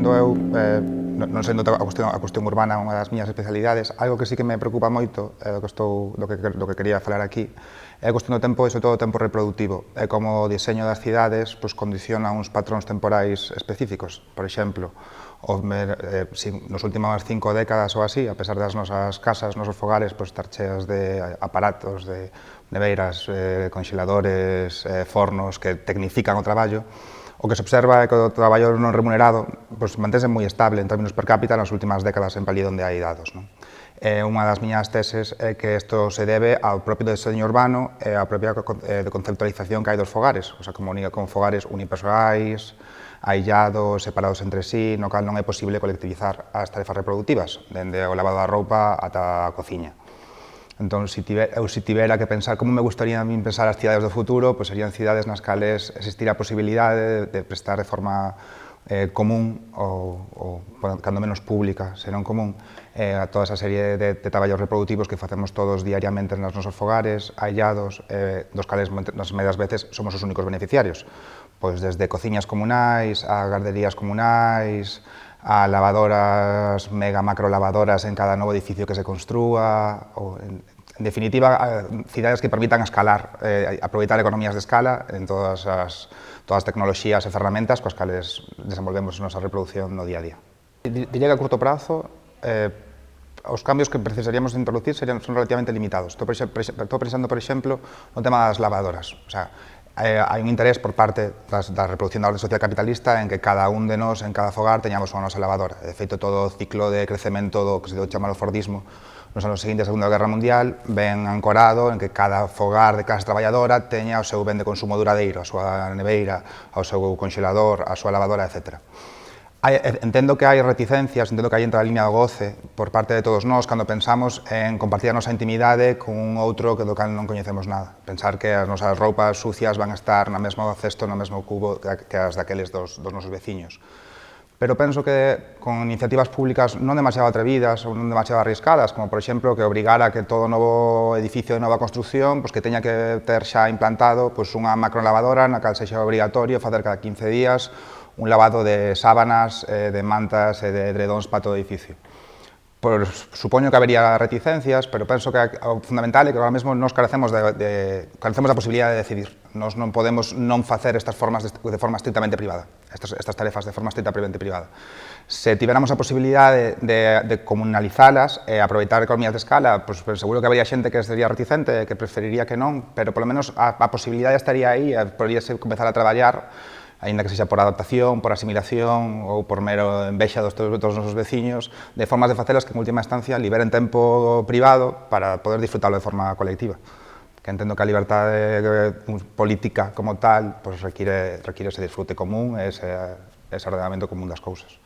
sendo eu, non sendo a cuestión urbana unha das miñas especialidades, algo que sí que me preocupa moito, do que quería falar aquí, é a cuestión do tempo e, sobre todo, o tempo reproductivo. É como o diseño das cidades condiciona uns patróns temporais específicos. Por exemplo, nos últimas 5 décadas ou así, a pesar das nosas casas, nosos fogares, estar cheas de aparatos, de neveiras, congeladores, fornos que tecnifican o traballo, o que se observa é que o traballo non remunerado manténse moi estable en términos per cápita nas últimas décadas en país onde hai dados. Unha das miñas teses é que isto se debe ao propio diseño urbano e á propia conceptualización que hai dos fogares, con fogares unipersoais, aillados, separados entre sí, no cal non é posible colectivizar as tarefas reproductivas, dende o lavado da roupa ata a cociña. Entón, se tivera que pensar como me gustaría a min pensar as cidades do futuro, serían cidades nas cales existira a posibilidade de prestar de forma común ou cando menos pública, senón común, a toda esa serie de traballos reproductivos que facemos todos diariamente nos nosos fogares, aillados, dos cales nas medias veces somos os únicos beneficiarios. Desde cociñas comunais, a garderías comunais, a lavadoras, mega macro lavadoras en cada novo edificio que se construa, ou, en definitiva, cidades que permitan escalar, aproveitar economías de escala en todas as tecnoloxías e ferramentas coas cales desenvolvemos a nosa reproducción no día a día. Diría que a curto prazo, os cambios que precisaríamos de introducir son relativamente limitados. Estou pensando, por exemplo, no tema das lavadoras. Hai un interés por parte da reproducción da orde social capitalista en que cada un de nós, en cada fogar, teñamos unha nosa lavadora. De feito, todo o ciclo de crecemento do que se deu chamar o Fordismo nos anos seguintes á Segunda Guerra Mundial ven ancorado en que cada fogar de clase traballadora teña o seu ben de consumo duradeiro, a súa neveira, o seu congelador, a súa lavadora, etc. Entendo que hai reticencias, entendo que hai entre a línea do goce por parte de todos nós cando pensamos en compartir a nosa intimidade con un outro do cal non coñecemos nada. Pensar que as nosas roupas sucias van a estar no mesmo cesto, no mesmo cubo que as daqueles dos nosos veciños. Pero penso que con iniciativas públicas non demasiado atrevidas ou non demasiado arriscadas, como por exemplo que obrigar a que todo novo edificio de nova construcción que teña que ter xa implantado unha macrolavadora na cal sexa obrigatorio facer cada 15 días un lavado de sábanas, de mantas e de edredóns para todo o edificio. Supoño que habería reticencias, pero penso que o fundamental é que agora mesmo nos carecemos da posibilidade de decidir. Nos non podemos non facer estas formas de forma estrictamente privada, estas tarefas de forma estrictamente privada. Se tiveramos a posibilidade de comunalizalas e aproveitar economías de escala, seguro que habería xente que sería reticente, que preferiría que non, pero polo menos a posibilidade estaría aí e poderíase comezar a traballar, aínda que sexa por adaptación, por asimilación ou por mero envexa dos nosos veciños, de formas de facelas que en última instancia liberen tempo privado para poder disfrutarlo de forma colectiva. Que entendo que a liberdade política como tal require ese disfrute común e ese ordenamento común das cousas.